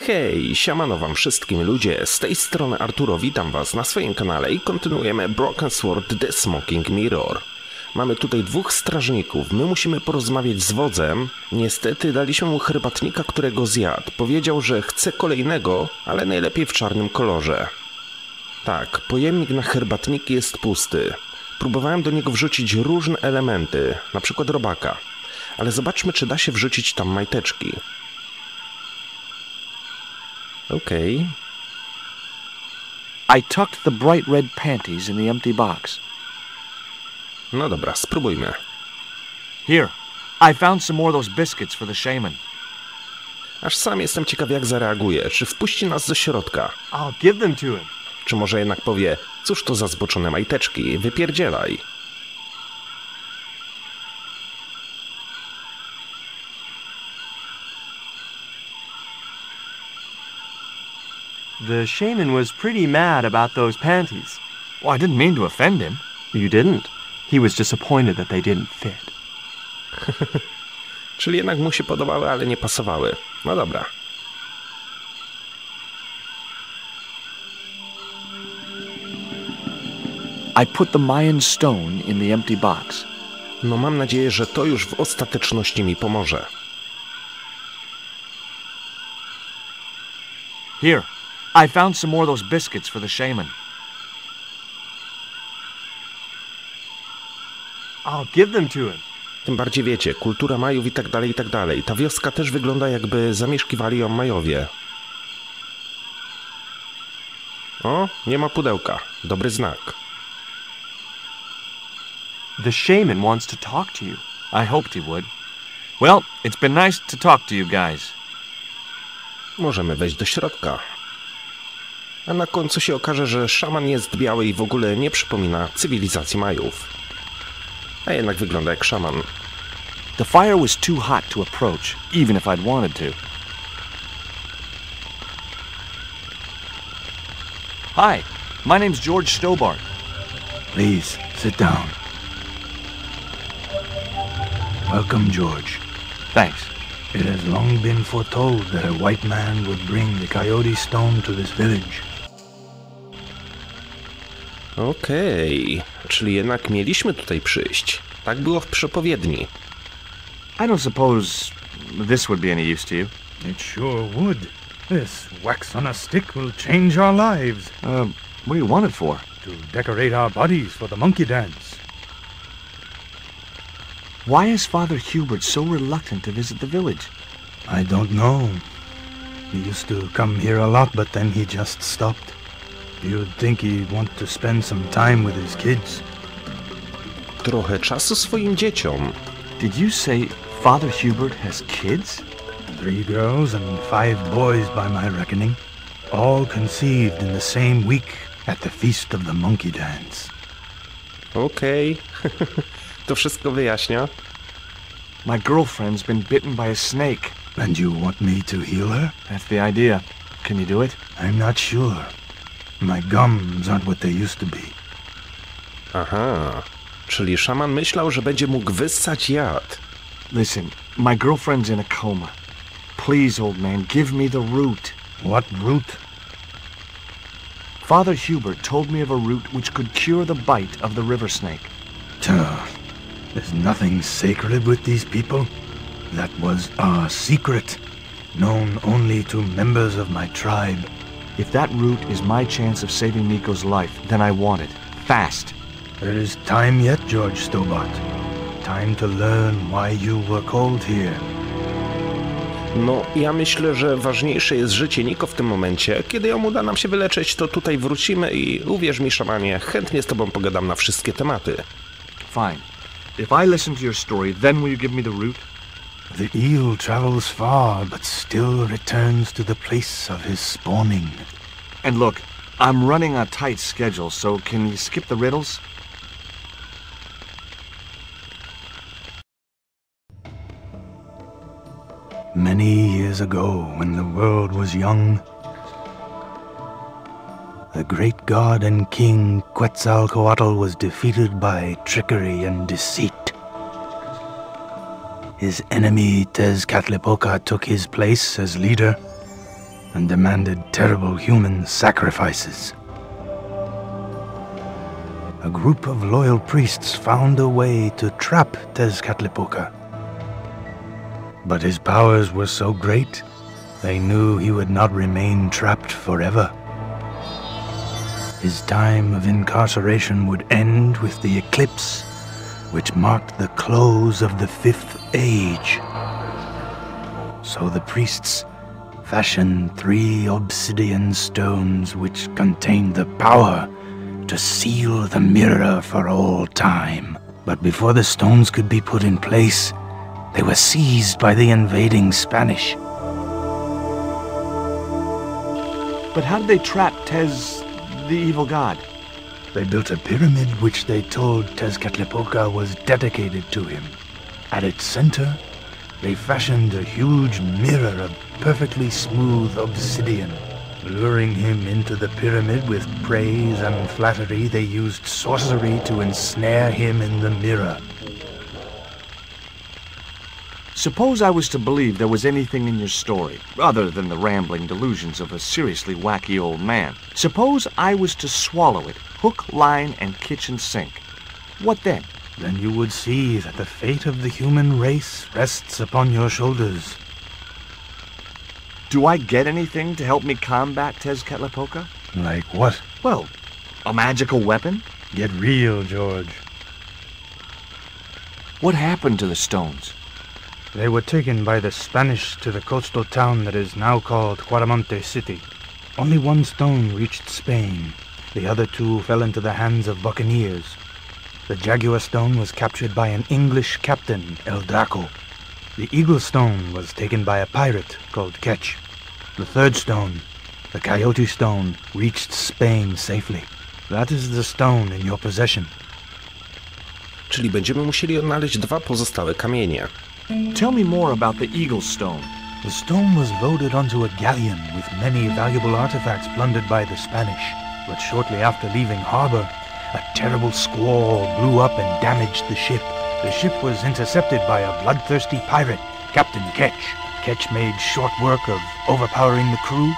Hej, siemano wam wszystkim ludzie, z tej strony Arturo, witam was na swoim kanale i kontynuujemy Broken Sword The Smoking Mirror. Mamy tutaj dwóch strażników, my musimy porozmawiać z wodzem. Niestety daliśmy mu herbatnika, którego zjadł. Powiedział, że chce kolejnego, ale najlepiej w czarnym kolorze. Tak, pojemnik na herbatniki jest pusty. Próbowałem do niego wrzucić różne elementy, na przykład robaka. Ale zobaczmy, czy da się wrzucić tam majteczki. Okej. I tucked the bright red panties in the empty box. No dobra, spróbujmy. Here, I found some more of those biscuits for the shaman. Aż sam jestem ciekaw, jak zareaguje. Czy wpuści nas do środka? I'll give them to him. Czy może jednak powie, cóż to za zboczone majteczki, wypierdzielaj. The shaman was pretty mad about those panties. Well, I didn't mean to offend him. You didn't? He was disappointed that they didn't fit. Czyli jednak mu się podobały, ale nie pasowały. No dobra. I put the Mayan stone in the empty box. No mam nadzieję, że to już w ostateczności mi pomoże. Here, I found some more of those biscuits for the shaman. I'll give them to him. Tym bardziej wiecie, kultura Majów i tak dalej, i tak dalej. Ta wioska też wygląda, jakby zamieszkiwali ją Majowie. O, nie ma pudełka. Dobry znak. The shaman wants to talk to you. I hoped he would. Well, it's been nice to talk to you guys. Możemy wejść do środka. A na końcu się okaże, że szaman jest biały i w ogóle nie przypomina cywilizacji Majów. A jednak wygląda jak szaman. The fire was too hot to approach, even if I'd wanted to. Hi, my name's George Stobart. Please, sit down. Welcome, George. Thanks. It has long been foretold that a white man would bring the coyote stone to this village. Okej, czyli jednak mieliśmy tutaj przyjść. Tak było w przepowiedni. I don't suppose this would be any use to you. It sure would. This wax on a stick will change our lives. What do you want it for? To decorate our bodies for the monkey dance. Why is Father Hubert so reluctant to visit the village? I don't know. He used to come here a lot, but then he just stopped. You'd think he'd want to spend some time with his kids. Trochę czasu swoim dzieciom. Did you say Father Hubert has kids? 3 girls and 5 boys by my reckoning. All conceived in the same week at the feast of the monkey dance. Okej. To wszystko wyjaśnia. My girlfriend's been bitten by a snake. And you want me to heal her? That's the idea. Can you do it? I'm not sure. My gums aren't what they used to be. Aha. Czyli szaman myślał, że będzie mógł wyssać jad. Listen, my girlfriend's in a coma. Please, old man, give me the root. What root? Father Hubert told me of a root which could cure the bite of the river snake. There's nothing sacred with these people. That was our secret, known only to members of my tribe. If that root is my chance of saving Nico's life, then I want it. Fast. There is time yet, George Stobart. Time to learn why you were called here. No, ja myślę, że ważniejsze jest życie Nico w tym momencie. Kiedy ją uda nam się wyleczyć, to tutaj wrócimy i uwierz mi, szamanie, chętnie z tobą pogadam na wszystkie tematy. Fine. If I listen to your story, then will you give me the root? The eel travels far, but still returns to the place of his spawning. And look, I'm running a tight schedule, so can you skip the riddles? Many years ago, when the world was young, the great god and king Quetzalcoatl was defeated by trickery and deceit. His enemy Tezcatlipoca took his place as leader, and demanded terrible human sacrifices. A group of loyal priests found a way to trap Tezcatlipoca. But his powers were so great, they knew he would not remain trapped forever. His time of incarceration would end with the eclipse, which marked the close of the Fifth Age. So the priests fashioned 3 obsidian stones which contained the power to seal the mirror for all time. But before the stones could be put in place, they were seized by the invading Spanish. But how did they trap Tez, the evil god? They built a pyramid which they told Tezcatlipoca was dedicated to him. At its center, they fashioned a huge mirror of perfectly smooth obsidian. Luring him into the pyramid with praise and flattery, they used sorcery to ensnare him in the mirror. Suppose I was to believe there was anything in your story, other than the rambling delusions of a seriously wacky old man. Suppose I was to swallow it, hook, line, and kitchen sink. What then? Then you would see that the fate of the human race rests upon your shoulders. Do I get anything to help me combat Tezcatlipoca? Like what? Well, a magical weapon? Get real, George. What happened to the stones? They were taken by the Spanish to the coastal town that is now called Cuaramonte City. Only 1 stone reached Spain. The other 2 fell into the hands of buccaneers. The jaguar stone was captured by an English captain, El Draco. The eagle stone was taken by a pirate called Ketcha. The 3rd stone, the coyote stone, reached Spain safely. That is the stone in your possession. Czyli będziemy musieli odnaleźć 2 pozostałe kamienie. Tell me more about the eagle stone. The stone was loaded onto a galleon with many valuable artifacts plundered by the Spanish. But shortly after leaving harbor, a terrible squall blew up and damaged the ship. The ship was intercepted by a bloodthirsty pirate, Captain Ketcha. Ketcha made short work of overpowering the crew,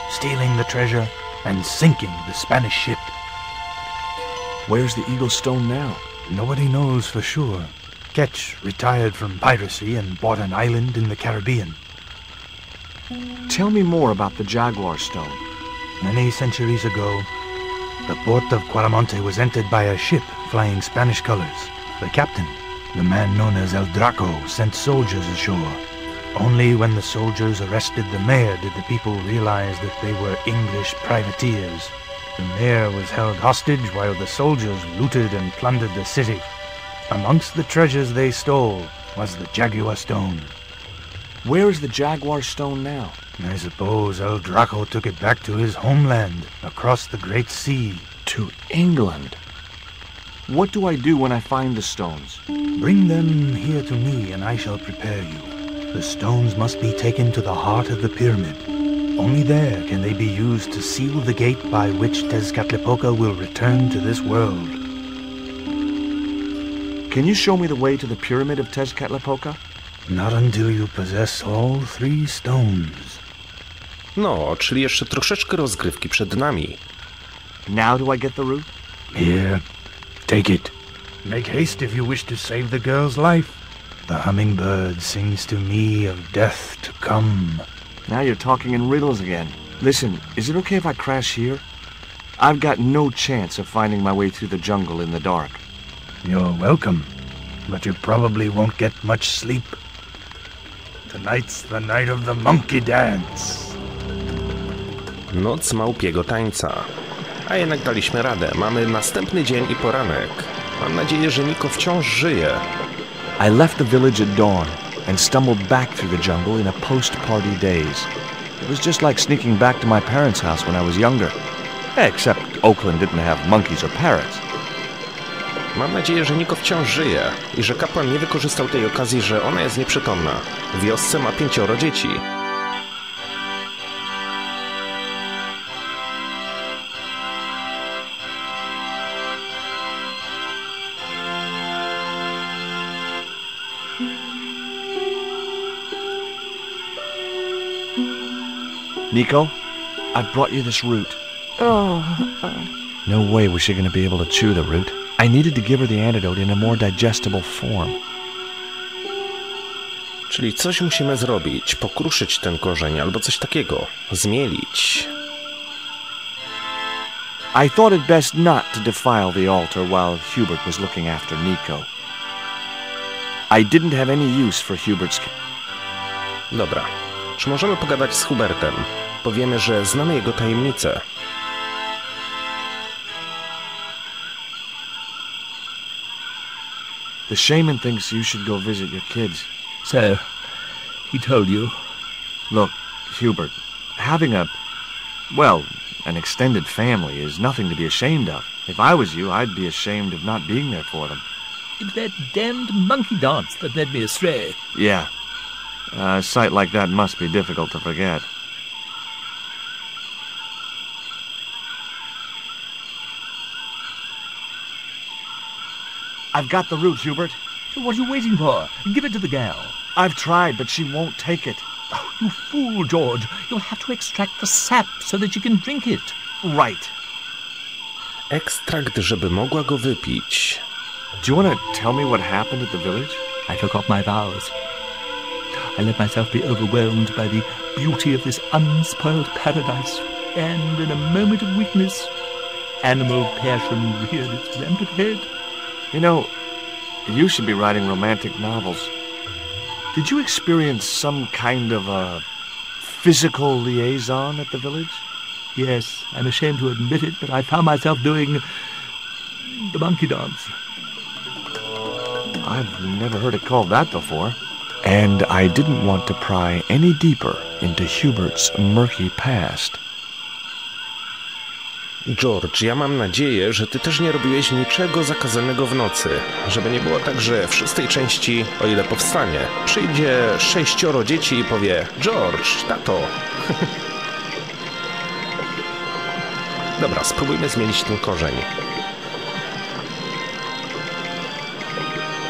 stealing the treasure, and sinking the Spanish ship. Where's the eagle stone now? Nobody knows for sure. Ketcha retired from piracy and bought an island in the Caribbean. Tell me more about the jaguar stone. Many centuries ago, the port of Cuaramonte was entered by a ship flying Spanish colors. The captain, the man known as El Draco, sent soldiers ashore. Only when the soldiers arrested the mayor did the people realize that they were English privateers. The mayor was held hostage while the soldiers looted and plundered the city. Amongst the treasures they stole was the jaguar stone. Where is the jaguar stone now? I suppose El Draco took it back to his homeland, across the Great Sea. To England? What do I do when I find the stones? Bring them here to me and I shall prepare you. The stones must be taken to the heart of the pyramid. Only there can they be used to seal the gate by which Tezcatlipoca will return to this world. Can you show me the way to the pyramid of Tezcatlipoca? Not until you possess all 3 stones. No, czyli jeszcze troszeczkę rozgrywki przed nami. Now do I get the root? Here, take it. Make haste if you wish to save the girl's life. The hummingbird sings to me of death to come. Now you're talking in riddles again. Listen, is it okay if I crash here? I've got no chance of finding my way through the jungle in the dark. You're welcome, but you probably won't get much sleep. Tonight's the night of the monkey dance. Noc małpiego tańca. A jednak daliśmy radę. Mamy następny dzień i poranek. Mam nadzieję, że Nico wciąż żyje. I left the village at dawn and stumbled back through the jungle in a post-party daze. It was just like sneaking back to my parents' house when I was younger. Except Oakland didn't have monkeys or parrots. Mam nadzieję, że Nico wciąż żyje i że kapłan nie wykorzystał tej okazji, że ona jest nieprzytomna. W wiosce ma 5 dzieci. Nico, I've brought you this root. Oh. No way was she going to be able to chew the root. I needed to give her the antidote in a more digestible form. Czyli coś musimy zrobić, pokruszyć ten korzeń albo coś takiego, zmielić. I thought it best not to defile the altar while Hubert was looking after Nico. I didn't have any use for Hubert's... Dobra, czy możemy pogadać z Hubertem? Powiemy, że znamy jego tajemnicę. The shaman thinks you should go visit your kids. So, he told you? Look, Hubert, having an extended family is nothing to be ashamed of. If I was you, I'd be ashamed of not being there for them. It's that damned monkey dance that led me astray. Yeah. A sight like that must be difficult to forget. I've got the root, Hubert. So what are you waiting for? Give it to the gal. I've tried, but she won't take it. Oh, you fool, George. You'll have to extract the sap so that you can drink it. Right. Ekstrakt, żeby mogła go wypić. Do you want to tell me what happened at the village? I forgot my vows. I let myself be overwhelmed by the beauty of this unspoiled paradise, and in a moment of weakness, animal passion reared its rampant head. You know, you should be writing romantic novels. Did you experience some kind of a physical liaison at the village? Yes, I'm ashamed to admit it, but I found myself doing the monkey dance. I've never heard it called that before. And I didn't want to pry any deeper into Hubert's murky past. George, ja mam nadzieję, że ty też nie robiłeś niczego zakazanego w nocy. Żeby nie było tak, że w 6. części, o ile powstanie, przyjdzie 6 dzieci i powie: George, tato. Dobra, spróbujmy zmienić ten korzeń.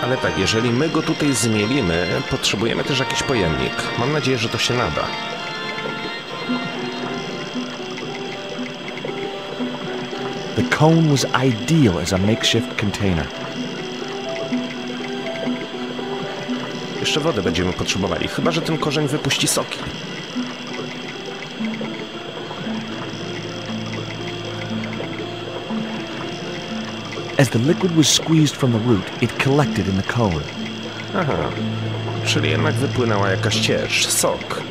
Ale tak, jeżeli my go tutaj zmielimy, potrzebujemy też jakiś pojemnik. Mam nadzieję, że to się nada. The cone was ideal as a makeshift container. Jeszcze wodę będziemy potrzebowali, chyba że ten korzeń wypuści soki. As the liquid was squeezed from the root, it collected in the cone. Aha, czyli jednak wypłynęła jakaś ciecz, sok.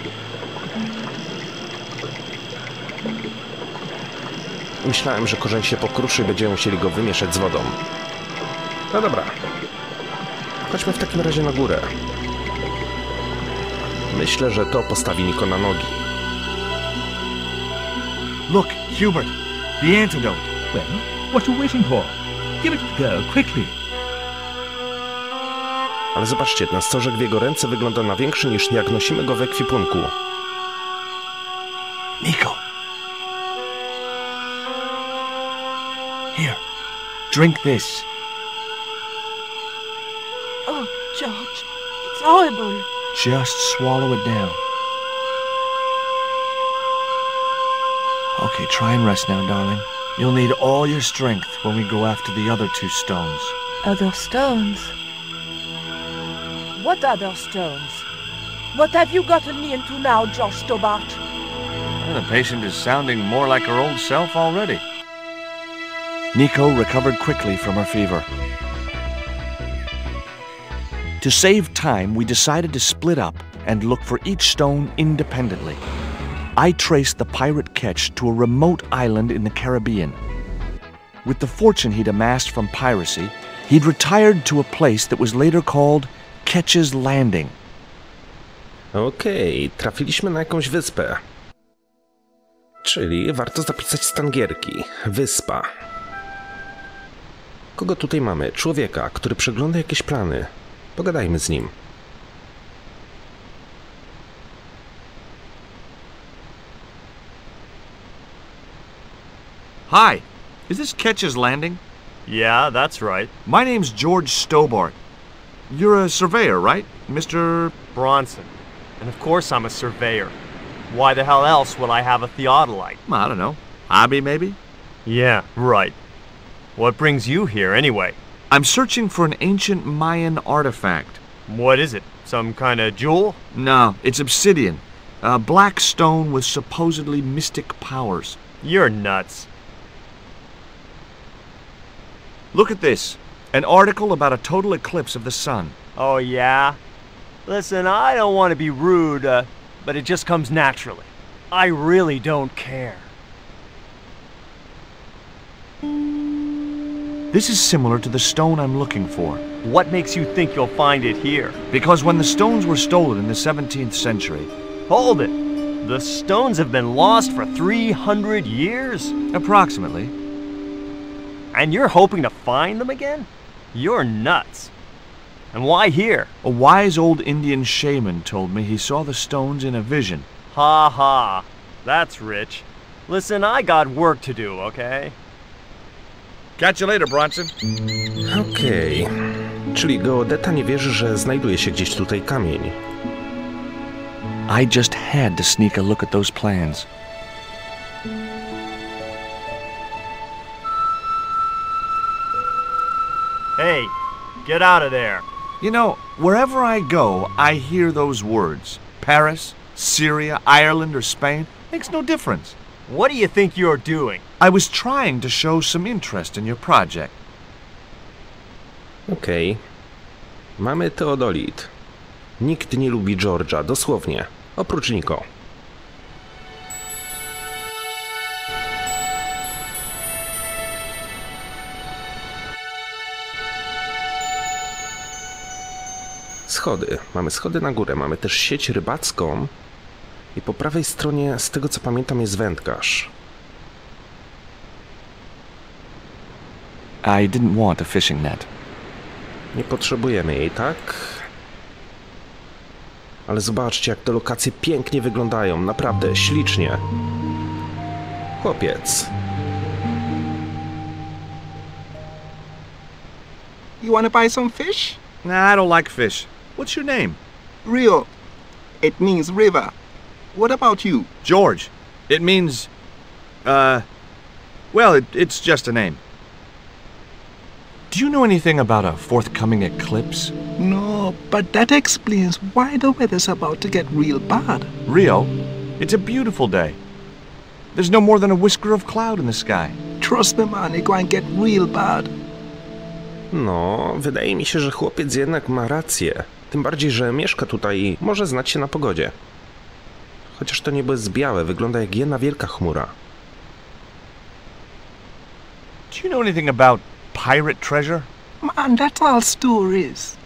Myślałem, że korzeń się pokruszy i będziemy musieli go wymieszać z wodą. No dobra. Chodźmy w takim razie na górę. Myślę, że to postawi Nico na nogi. Look, Hubert, the antidote. Well, what are you waiting for? Give it to the girl, quickly. Ale zobaczcie, ten stożek w jego ręce wygląda na większy niż jak nosimy go w ekwipunku. Nico. Here, drink this. Oh, George, it's horrible. Just swallow it down. Okay, try and rest now, darling. You'll need all your strength when we go after the other 2 stones. Other stones? What other stones? What have you gotten me into now, George Stobart? Well, the patient is sounding more like her old self already. Nico recovered quickly from her fever. To save time, we decided to split up and look for each stone independently. I traced the pirate Ketch to a remote island in the Caribbean. With the fortune he'd amassed from piracy, he'd retired to a place that was later called Ketch's Landing. Okej, trafiliśmy na jakąś wyspę. Czyli warto zapisać stan gierki. Wyspa. Kogo tutaj mamy? Człowieka, który przegląda jakieś plany. Pogadajmy z nim. Hi, is this Ketch's Landing? Yeah, that's right. My name's George Stobart. You're a surveyor, right, Mr. Bronson. And of course I'm a surveyor. Why the hell else would I have a theodolite? I don't know. Hobby, maybe? Yeah, right. What brings you here, anyway? I'm searching for an ancient Mayan artifact. What is it? Some kind of jewel? No, it's obsidian. A black stone with supposedly mystic powers. You're nuts. Look at this. An article about a total eclipse of the sun. Oh, yeah? Listen, I don't want to be rude, but it just comes naturally. I really don't care. This is similar to the stone I'm looking for. What makes you think you'll find it here? Because when the stones were stolen in the 17th century... Hold it! The stones have been lost for 300 years? Approximately. And you're hoping to find them again? You're nuts. And why here? A wise old Indian shaman told me he saw the stones in a vision. Ha ha. That's rich. Listen, I got work to do, okay? Catch you later, Bronson. Okej. Czyli geodeta nie wierzy, że znajduje się gdzieś tutaj kamień. I just had to sneak a look at those plans. Hey, get out of there. You know, wherever I go, I hear those words. Paris, Syria, Ireland, or Spain. Makes no difference. What do you think you're doing? I was trying to show some interest in your project. Okej. Mamy teodolit. Nikt nie lubi George'a, dosłownie. Oprócz Nico. Schody. Mamy schody na górę. Mamy też sieć rybacką. I po prawej stronie, z tego co pamiętam, jest wędkarz. I didn't want a fishing net. Nie potrzebujemy jej, tak? Ale zobaczcie, jak te lokacje pięknie wyglądają. Naprawdę, ślicznie. Chłopiec. You want to buy some fish? Nah, I don't like fish. What's your name? Rio. It means river. What about you? George. It means... well, it's just a name. Do you know anything about a forthcoming eclipse? No, but that explains why the weather's about to get real bad. Rio, it's a beautiful day. There's no more than a whisker of cloud in the sky. Trust me, man, it's going to get real bad. No, wydaje mi się, że chłopiec jednak ma rację. Tym bardziej, że mieszka tutaj i może znać się na pogodzie. Chociaż to niebo jest białe, wygląda jak jedna wielka chmura. Do you know anything about pirate treasure? Man, that's all stories.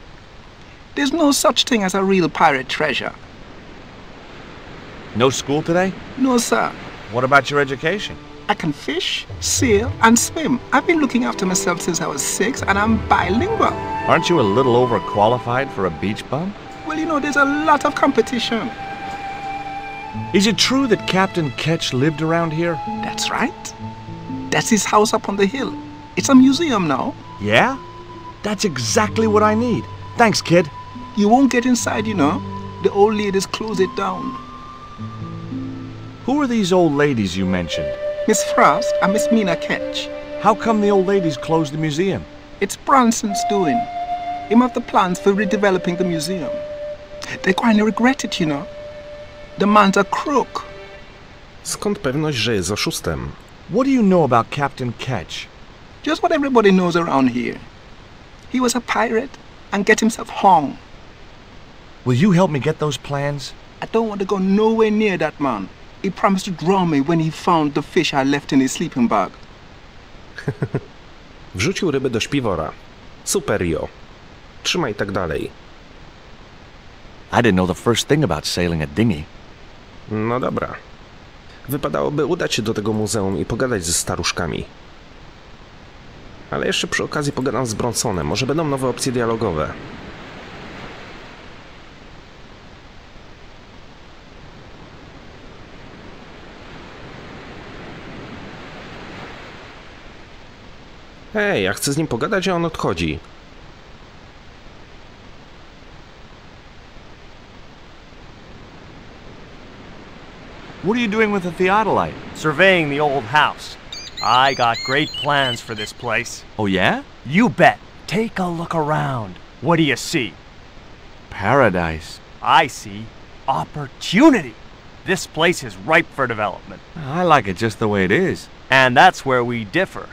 There's no such thing as a real pirate treasure. No school today? No, sir. What about your education? I can fish, sail, and swim. I've been looking after myself since I was 6, and I'm bilingual. Aren't you a little overqualified for a beach bum? Well, you know, there's a lot of competition. Is it true that Captain Ketch lived around here? That's right. That's his house up on the hill. It's a museum now. Yeah? That's exactly what I need. Thanks, kid. You won't get inside, you know. The old ladies close it down. Who are these old ladies you mentioned? Miss Frost and Miss Mina Ketch. How come the old ladies closed the museum? It's Bronson's doing. Him have the plans for redeveloping the museum. They're going to regret it, you know. The man's a crook. Skąd pewność, że jest oszustem? What do you know about Captain Ketch? Just what everybody knows around here. He was a pirate and get himself hung. Will you help me get those plans? I don't want to go nowhere near that man. He promised to drown me when he found the fish I left in his sleeping bag. Wrzucił rybę do śpiwora. Super, Rio. Trzymaj tak dalej. I didn't know the first thing about sailing a dinghy. No dobra. Wypadałoby udać się do tego muzeum i pogadać ze staruszkami. Ale jeszcze przy okazji pogadam z Bronsonem. Może będą nowe opcje dialogowe. Hej, ja chcę z nim pogadać, a on odchodzi. What are you doing with the theodolite? Surveying the old house. I got great plans for this place. Oh, yeah? You bet. Take a look around. What do you see? Paradise. I see opportunity. This place is ripe for development. I like it just the way it is. And that's where we differ.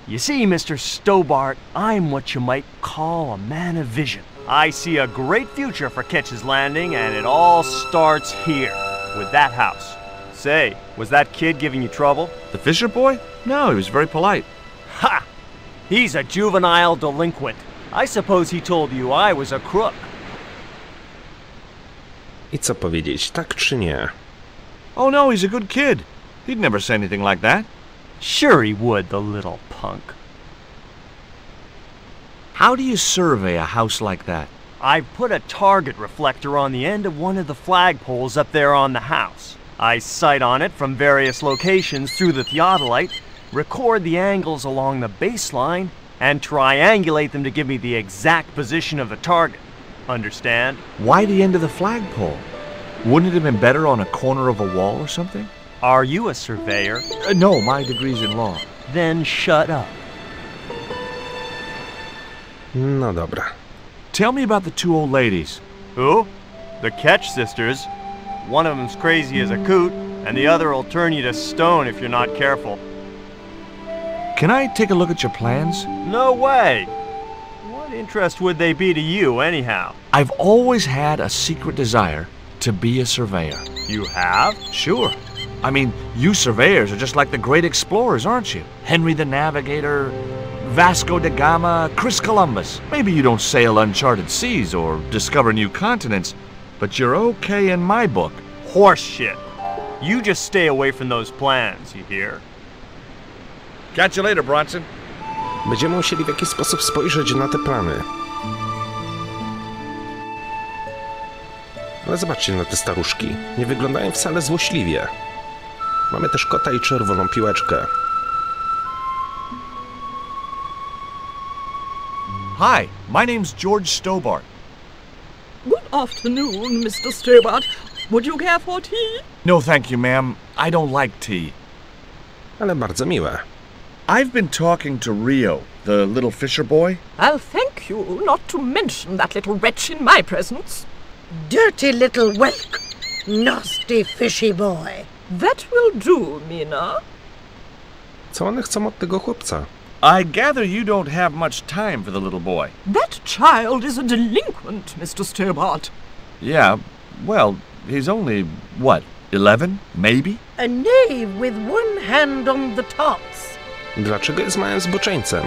You see, Mr. Stobart, I'm what you might call a man of vision. I see a great future for Ketch's Landing, and it all starts here, with that house. Say, was that kid giving you trouble? The Fisher boy? No, he was very polite. Ha! He's a juvenile delinquent. I suppose he told you I was a crook. I co powiedzieć, tak czy nie? Oh no, he's a good kid. He'd never say anything like that. Sure he would, the little punk. How do you survey a house like that? I put a target reflector on the end of one of the flagpoles up there on the house. I sight on it from various locations through the theodolite, record the angles along the baseline, and triangulate them to give me the exact position of the target. Understand? Why the end of the flagpole? Wouldn't it have been better on a corner of a wall or something? Are you a surveyor? No, my degree's in law. Then shut up. No dobra. Tell me about the two old ladies. Who? The Ketch sisters. One of them's crazy as a coot, and the other will turn you to stone if you're not careful. Can I take a look at your plans? No way! What interest would they be to you, anyhow? I've always had a secret desire to be a surveyor. You have? Sure. I mean, you surveyors are just like the great explorers, aren't you? Henry the Navigator, Vasco da Gama, Chris Columbus. Maybe you don't sail uncharted seas or discover new continents, but you're okay in my book. Horse shit. You just stay away from those plans, you hear? Catch you later, Bronson. Będziemy musieli w jakiś sposób spojrzeć na te plany. Ale zobaczcie na te staruszki. Nie wyglądają wcale złośliwie. Mamy też kota i czerwoną piłeczkę. Hi, my name's George Stobart. Good afternoon, Mr. Stobart. Would you care for tea? No, thank you, ma'am. I don't like tea. Ale bardzo miłe. I've been talking to Rio, the little fisher boy. I'll thank you not to mention that little wretch in my presence. Dirty little whelk. Nasty fishy boy. That will do, Mina. Co one chcą od tego chłopca? I gather you don't have much time for the little boy. That child is a delinquent, Mr. Stobart. Yeah, well, he's only, what, 11, maybe? A knave with one hand on the tops. Dlaczego jest małym zboczeńcem?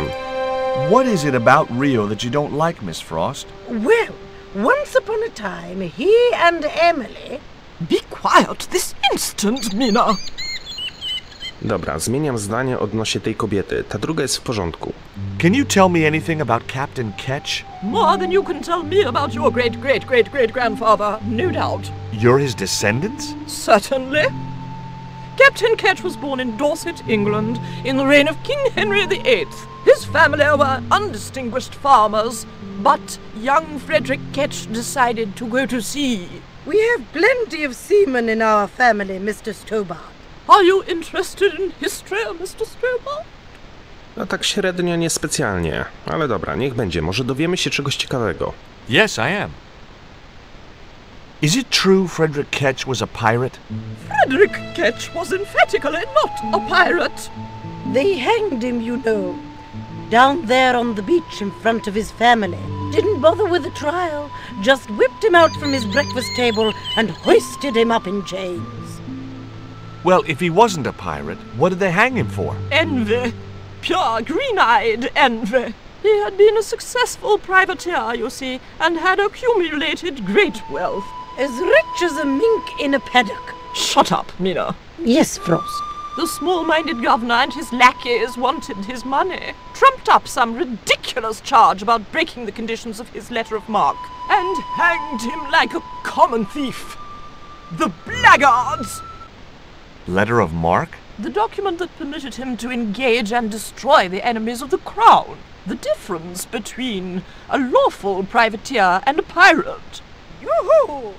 What is it about Rio that you don't like, Miss Frost? Well, once upon a time, he and Emily... Be quiet this instant, Mina. Dobra, zmieniam zdanie odnośnie tej kobiety. Ta druga jest w porządku. Can you tell me anything about Captain Ketch? More than you can tell me about your great-great-great-great-grandfather, no doubt. You're his descendants? Certainly. Captain Ketch was born in Dorset, England, in the reign of King Henry VIII. His family were undistinguished farmers, but young Frederick Ketch decided to go to sea. We have plenty of seamen in our family, Mr. Stobart. Are you interested in history, Mr. Stobart? No tak średnio niespecjalnie, ale dobra, niech będzie. Może dowiemy się czegoś ciekawego. Yes, I am. Is it true Frederick Ketch was a pirate? Frederick Ketch was emphatically not a pirate. They hanged him, you know. Down there on the beach in front of his family. Didn't bother with the trial. Just whipped him out from his breakfast table and hoisted him up in chains. Well, if he wasn't a pirate, what did they hang him for? Envy. Pure green-eyed envy. He had been a successful privateer, you see, and had accumulated great wealth. As rich as a mink in a paddock. Shut up, Mina. Yes, Frost. The small-minded governor and his lackeys wanted his money, trumped up some ridiculous charge about breaking the conditions of his letter of marque, and hanged him like a common thief. The blackguards! Letter of marque? The document that permitted him to engage and destroy the enemies of the crown. The difference between a lawful privateer and a pirate. Yoo-hoo!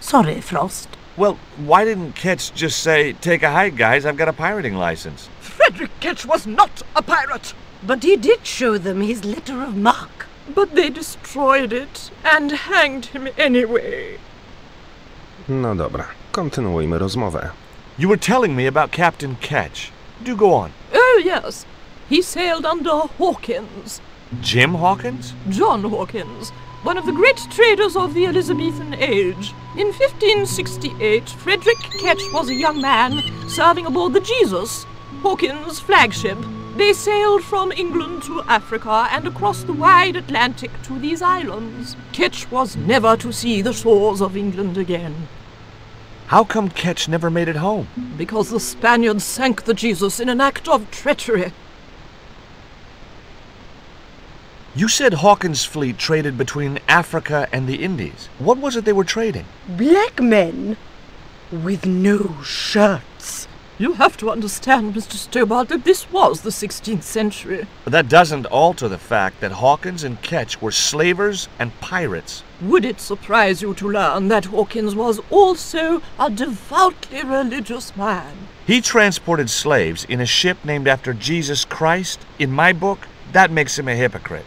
Sorry, Frost. Well, why didn't Ketch just say, take a hike, guys, I've got a pirating license? Frederick Ketch was not a pirate! But he did show them his letter of marque. But they destroyed it and hanged him anyway. No dobra, kontynuujmy rozmowę. You were telling me about Captain Ketch. Do go on. Oh, yes. He sailed under Hawkins. Jim Hawkins? John Hawkins, one of the great traders of the Elizabethan age. In 1568, Frederick Ketch was a young man serving aboard the Jesus, Hawkins' flagship. They sailed from England to Africa and across the wide Atlantic to these islands. Ketch was never to see the shores of England again. How come Ketch never made it home? Because the Spaniards sank the Jesus in an act of treachery. You said Hawkins' fleet traded between Africa and the Indies. What was it they were trading? Black men with no shirts. You have to understand, Mr. Stobart, that this was the 16th century. But that doesn't alter the fact that Hawkins and Ketch were slavers and pirates. Would it surprise you to learn that Hawkins was also a devoutly religious man? He transported slaves in a ship named after Jesus Christ. In my book, that makes him a hypocrite.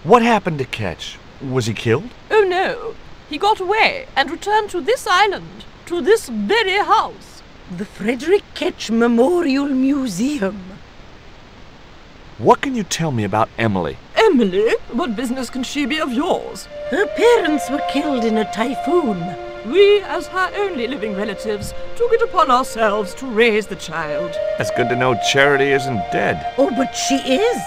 What happened to Ketch? Was he killed? Oh no, he got away and returned to this island, to this very house. The Frederick Ketch Memorial Museum. What can you tell me about Emily? Emily? What business can she be of yours? Her parents were killed in a typhoon. We, as her only living relatives, took it upon ourselves to raise the child. That's good to know Charity isn't dead. Oh, but she is.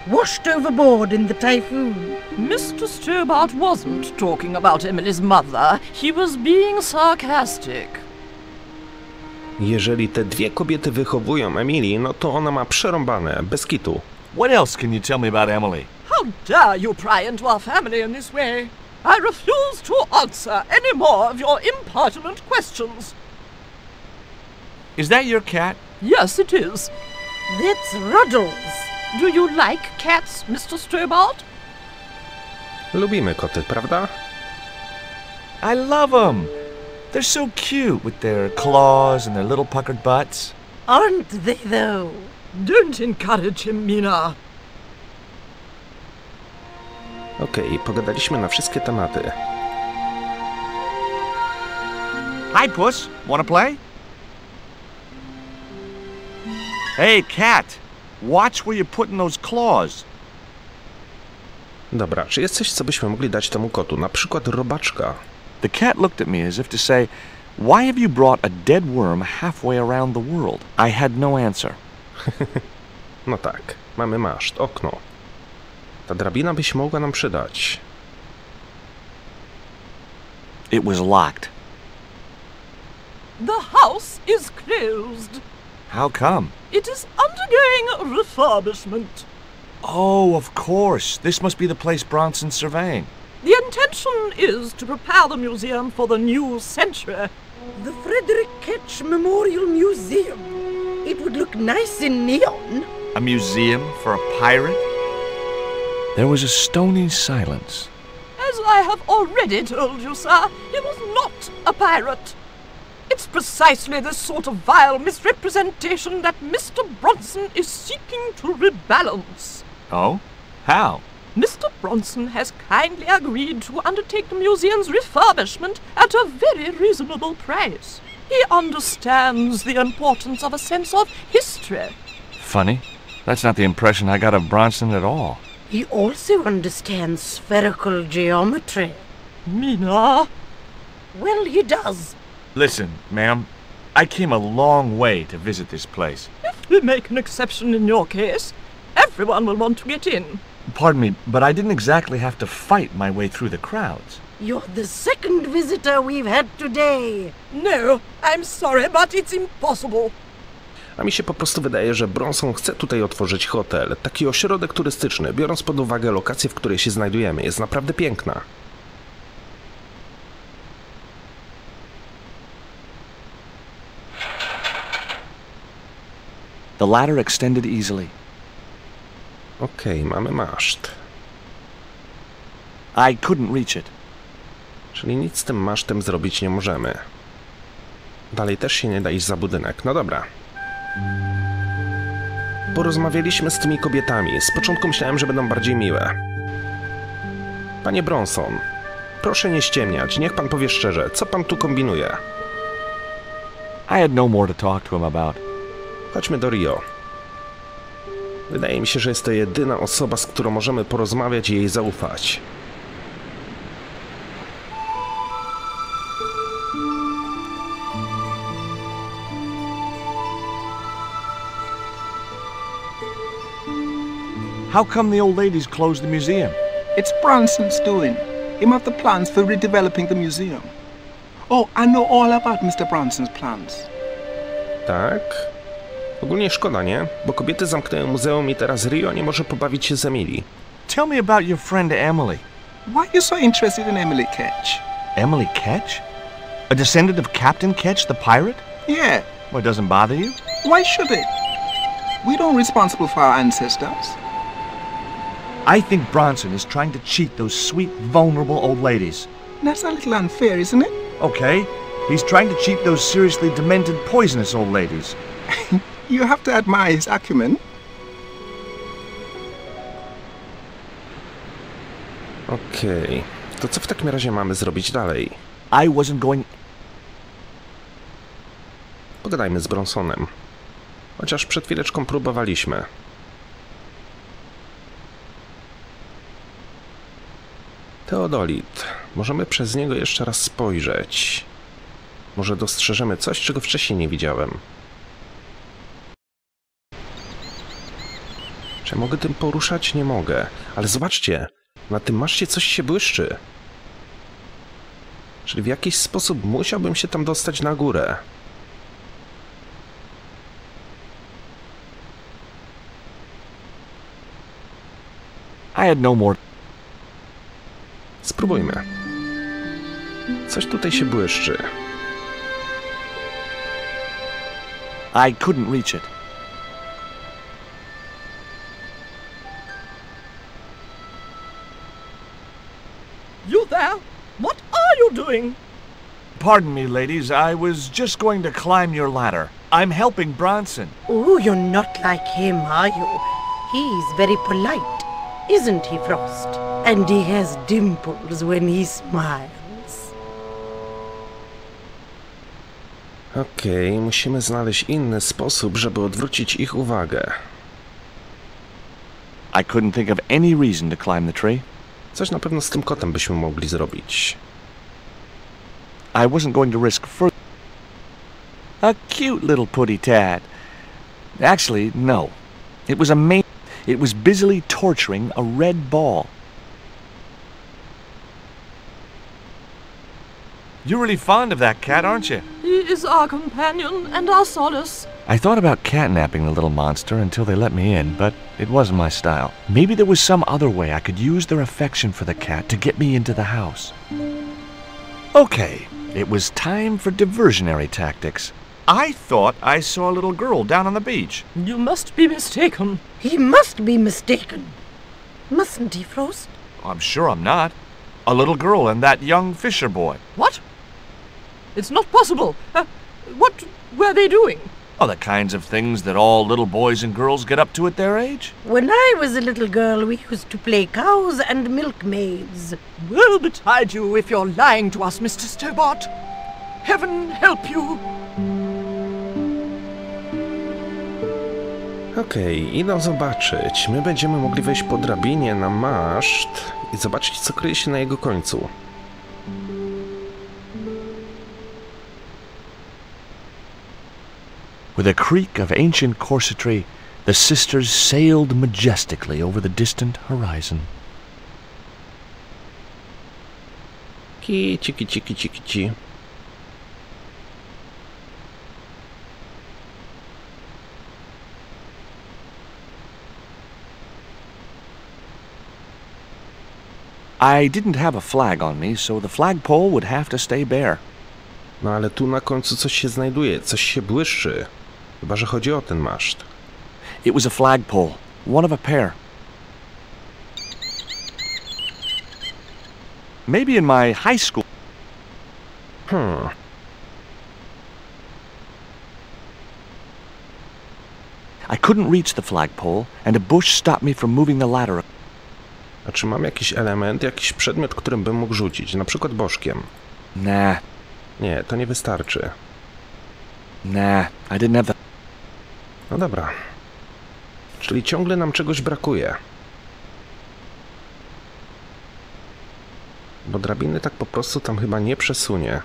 Washed overboard in the typhoon. Mr. Stobart wasn't talking about Emily's mother. He was being sarcastic. Jeżeli te dwie kobiety wychowują Emily, no to ona ma przerąbane, bez kitu. What else can you tell me about Emily? How dare you pry into our family in this way? I refuse to answer any more of your impertinent questions. Is that your cat? Yes, it is. That's Ruddles. Do you like cats, Mr. Stobart? Lubimy koty, prawda? I love them. They're so cute with their claws and their little puckered butts. Aren't they, though? Don't encourage him, Mina. Okej, pogadaliśmy na wszystkie tematy. Hi, Puss. Wanna play? Hey, cat. Watch where you're putting those claws. Dobra, czy jest coś, co byśmy mogli dać temu kotu? Na przykład robaczka. The cat looked at me as if to say, why have you brought a dead worm halfway around the world? I had no answer. No tak, mamy maszt, okno. Ta drabina by się mogła nam przydać. It was locked. The house is closed. How come? It is undergoing refurbishment. Oh, of course. This must be the place Bronson's surveying. The intention is to prepare the museum for the new century. The Frederick Ketch Memorial Museum. It would look nice in neon. A museum for a pirate? There was a stony silence. As I have already told you, sir, he was not a pirate. It's precisely this sort of vile misrepresentation that Mr. Bronson is seeking to rebalance. Oh? How? Mr. Bronson has kindly agreed to undertake the museum's refurbishment at a very reasonable price. He understands the importance of a sense of history. Funny. That's not the impression I got of Bronson at all. He also understands spherical geometry. Mina? Well, he does. Listen, ma'am, I came a long way to visit this place. If we make an exception in your case, everyone will want to get in. Pardon me, but I didn't exactly have to fight my way through the crowds. You're the second visitor we've had today. No, I'm sorry, but it's impossible. A mi się po prostu wydaje, że Bronson chce tutaj otworzyć hotel, taki ośrodek turystyczny, biorąc pod uwagę lokację, w której się znajdujemy. Jest naprawdę piękna. The ladder extended easily. Okej, mamy maszt. I couldn't reach it. Czyli nic z tym masztem zrobić nie możemy. Dalej też się nie da iść za budynek. No dobra. Porozmawialiśmy z tymi kobietami. Z początku myślałem, że będą bardziej miłe. Panie Bronson, proszę nie ściemniać. Niech pan powie szczerze, co pan tu kombinuje? I had no more to talk to him about. Chodźmy do Rio. Wydaje mi się, że jest to jedyna osoba, z którą możemy porozmawiać i jej zaufać. How come the old ladies closed the museum? It's Bronson's doing. Him have the plans for redeveloping the museum. Oh, I know all about Mr. Bronson's plans. Tak? Ogólnie szkoda, nie? Bo kobiety zamknęły muzeum i teraz Rio nie może pobawić się z Emily. Tell me about your friend Emily. Why are you so interested in Emily Ketch? Emily Ketch? A descendant of Captain Ketch, the pirate? Yeah. Well, it doesn't bother you? Why should it? We don't responsible for our ancestors. I think Bronson is trying to cheat those sweet, vulnerable old ladies. That's a little unfair, isn't it? Okay. He's trying to cheat those seriously demented, poisonous old ladies. You have to admire his acumen. Okej. To co w takim razie mamy zrobić dalej? I wasn't going... Pogadajmy z Bronsonem. Chociaż przed chwileczką próbowaliśmy. Teodolit. Możemy przez niego jeszcze raz spojrzeć. Może dostrzeżemy coś, czego wcześniej nie widziałem. Czy ja mogę tym poruszać? Nie mogę. Ale zobaczcie, na tym maszcie coś się błyszczy. Czyli w jakiś sposób musiałbym się tam dostać na górę. I had no more... Spróbujmy. Coś tutaj się błyszczy. I couldn't reach it. You there? What are you doing? Pardon me, ladies. I was just going to climb your ladder. I'm helping Bronson. Oh, you're not like him, are you? He's very polite, isn't he, Frost? And he has dimples when he smiles. Okej, musimy znaleźć inny sposób, żeby odwrócić ich uwagę. I couldn't think of any reason to climb the tree. Coś na pewno z tym kotem byśmy mogli zrobić. I wasn't going to risk further. A cute little putty tad. Actually, no. It was busily torturing a red ball. You're really fond of that cat, aren't you? He is our companion and our solace. I thought about catnapping the little monster until they let me in, but it wasn't my style. Maybe there was some other way I could use their affection for the cat to get me into the house. Okay, it was time for diversionary tactics. I thought I saw a little girl down on the beach. You must be mistaken. He must be mistaken. Mustn't he, Frost? I'm sure I'm not. A little girl and that young fisher boy. What? It's not possible. What were they doing? Oh, the kinds of things that all little boys and girls get up to at their age. When I was a little girl, we used to play cows and milkmaids. Woe betide you if you're lying to us, Mr. Stobart. Heaven help you. Okej, idą zobaczyć. My będziemy mogli wejść po drabinie na maszt i zobaczyć, co kryje się na jego końcu. With a creak of ancient corsetry, the sisters sailed majestically over the distant horizon. Kici, kici, kici, kici. I didn't have a flag on me, so the flagpole would have to stay bare. No ale tu na końcu coś się znajduje, coś się błyszczy. Chyba że chodzi o ten maszt. It was a flagpole, one of a pair. Maybe in my high school... I couldn't reach the flagpole, and a bush stopped me from moving the ladder. A czy mam jakiś element, jakiś przedmiot, którym bym mógł rzucić? Na przykład bożkiem. Nah. Nie, to nie wystarczy. Nah, I didn't have that. No dobra. Czyli ciągle nam czegoś brakuje. Bo drabiny tak po prostu tam chyba nie przesunie.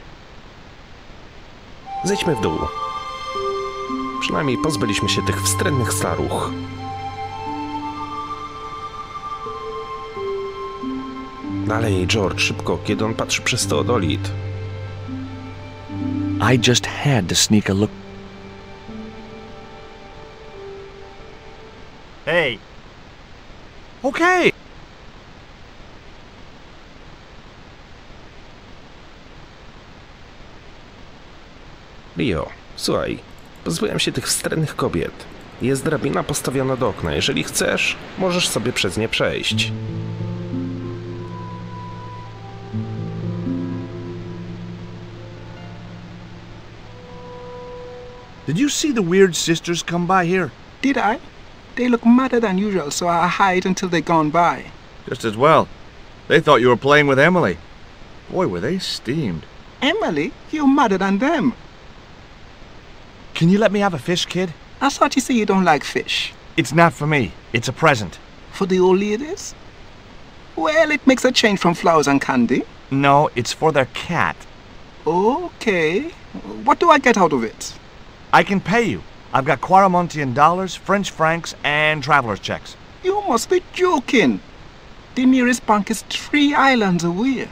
Zejdźmy w dół. Przynajmniej pozbyliśmy się tych wstrętnych staruch. Dalej, George, szybko, kiedy on patrzy przez teodolit. I just had to sneak a look. Hey! Okay! Rio, słuchaj, pozbyłem się tych wstrętnych kobiet. Jest drabina postawiona do okna. Jeżeli chcesz, możesz sobie przez nie przejść. Did you see the weird sisters come by here? Did I? They look madder than usual, so I hide until they're gone by. Just as well. They thought you were playing with Emily. Boy, were they steamed. Emily? You're madder than them. Can you let me have a fish, kid? I thought you say you don't like fish. It's not for me. It's a present. For the old ladies? Well, it makes a change from flowers and candy. No, it's for their cat. Okay. What do I get out of it? I can pay you. I've got Quaramontian dollars, French francs, and traveler's checks. You must be joking. The nearest bank is 3 islands away.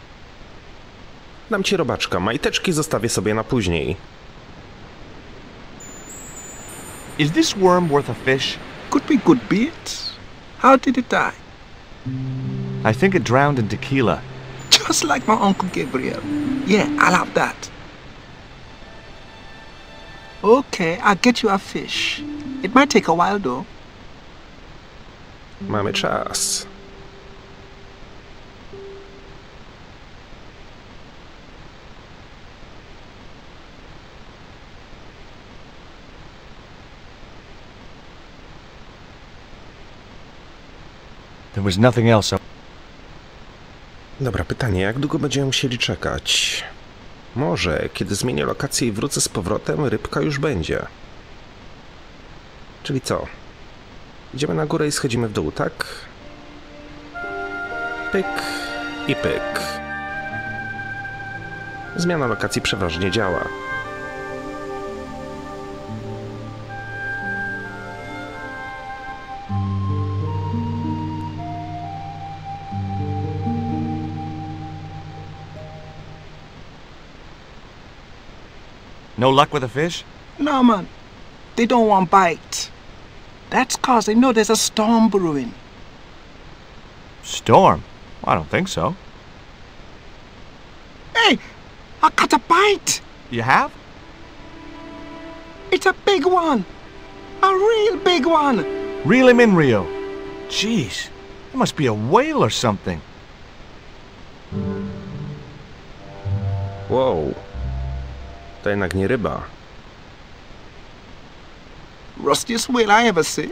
Dam ci robaczka, majteczki zostawię sobie na później. Is this worm worth a fish? Could be good bait. How did it die? I think it drowned in tequila. Just like my Uncle Gabriel. Yeah, I'll have that. Okay, I'll get you a fish. It might take a while though. Mamy czas. There was nothing else. Dobra, pytanie, jak długo będziemy musieli czekać? Może, kiedy zmienię lokację i wrócę z powrotem, rybka już będzie. Czyli co? Idziemy na górę i schodzimy w dół, tak? Pyk i pyk. Zmiana lokacji przeważnie działa. No luck with a fish? No, man. They don't want bite. That's cause they know there's a storm brewing. Storm? I don't think so. Hey, I caught a bite. You have? It's a big one. A real big one. Reel him in, Rio. Jeez, it must be a whale or something. Wow. To jednak nie ryba. Rustiest whale I ever see.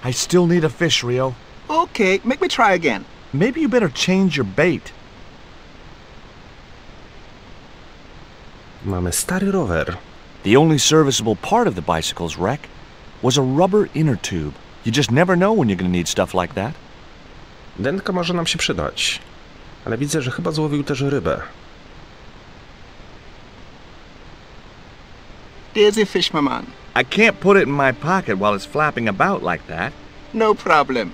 I still need a fish, Rio. Okay, make me try again. Maybe you better change your bait. Mamy stary rower. The only serviceable part of the bicycle's wreck was a rubber inner tube. You just never know when you're gonna need stuff like that. Dętka może nam się przydać. Ale widzę, że chyba złowił też rybę. There's a fish, my man. I can't put it in my pocket while it's flapping about like that. No problem.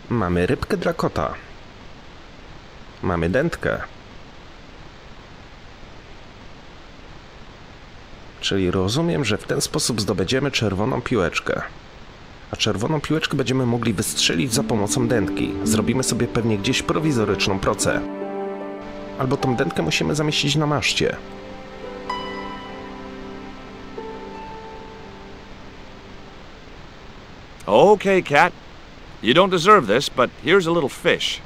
Mamy rybkę dla kota. Mamy dętkę. Czyli rozumiem, że w ten sposób zdobędziemy czerwoną piłeczkę. A czerwoną piłeczkę będziemy mogli wystrzelić za pomocą dętki. Zrobimy sobie pewnie gdzieś prowizoryczną procę. Albo tą dętkę musimy zamieścić na maszcie. Okay, cat. You don't deserve this, but here's a little fish.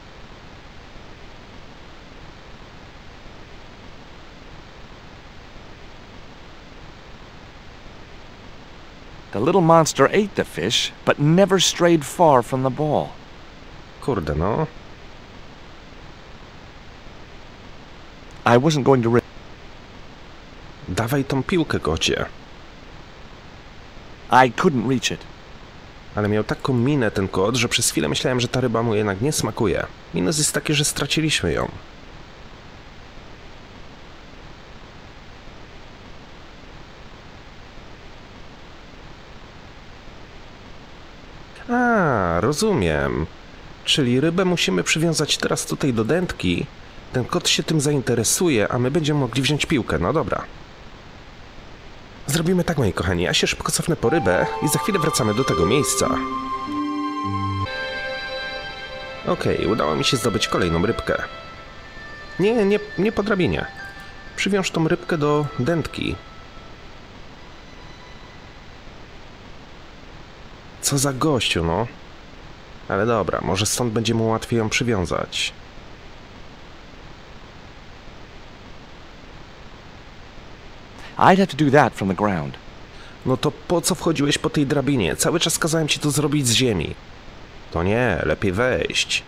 The little monster ate the fish, but never strayed far from the ball. Kurde, no. I wasn't going to Dawaj tą piłkę, kocie. I couldn't reach it. Ale miał taką minę ten kot, że przez chwilę myślałem, że ta ryba mu jednak nie smakuje. Minus jest taki, że straciliśmy ją. A, rozumiem. Czyli rybę musimy przywiązać teraz tutaj do dętki. Ten kot się tym zainteresuje, a my będziemy mogli wziąć piłkę. No dobra. Zrobimy tak, moi kochani. Ja się szybko cofnę po rybę i za chwilę wracamy do tego miejsca. Okej, udało mi się zdobyć kolejną rybkę. Nie po drabinie. Przywiąż tą rybkę do dętki. Co za gościu, no. Ale dobra, może stąd będzie mu łatwiej ją przywiązać. I'd have to do that from the ground. No to po co wchodziłeś po tej drabinie? Cały czas kazałem ci to zrobić z ziemi. To nie, lepiej wejść.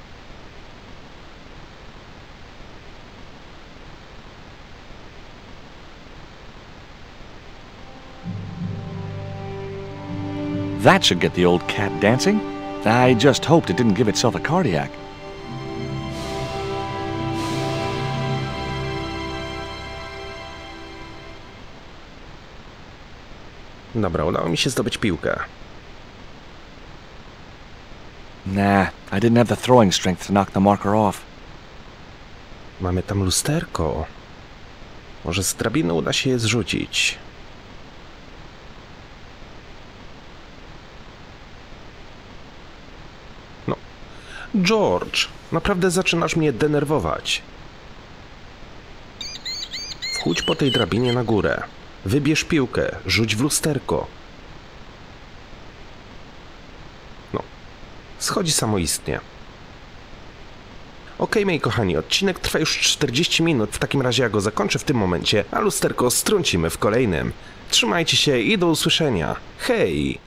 That should get the old cat dancing. I just hoped it didn't give itself a cardiac. Dobra, udało mi się zdobyć piłkę. Nah, I didn't have the throwing strength to knock the marker off. Mamy tam lusterko. Może z drabiny uda się je zrzucić. No. George, naprawdę zaczynasz mnie denerwować. Wchódź po tej drabinie na górę. Wybierz piłkę, rzuć w lusterko. No, schodzi samoistnie. Okej, moi kochani, odcinek trwa już 40 minut, w takim razie ja go zakończę w tym momencie, a lusterko strącimy w kolejnym. Trzymajcie się i do usłyszenia. Hej!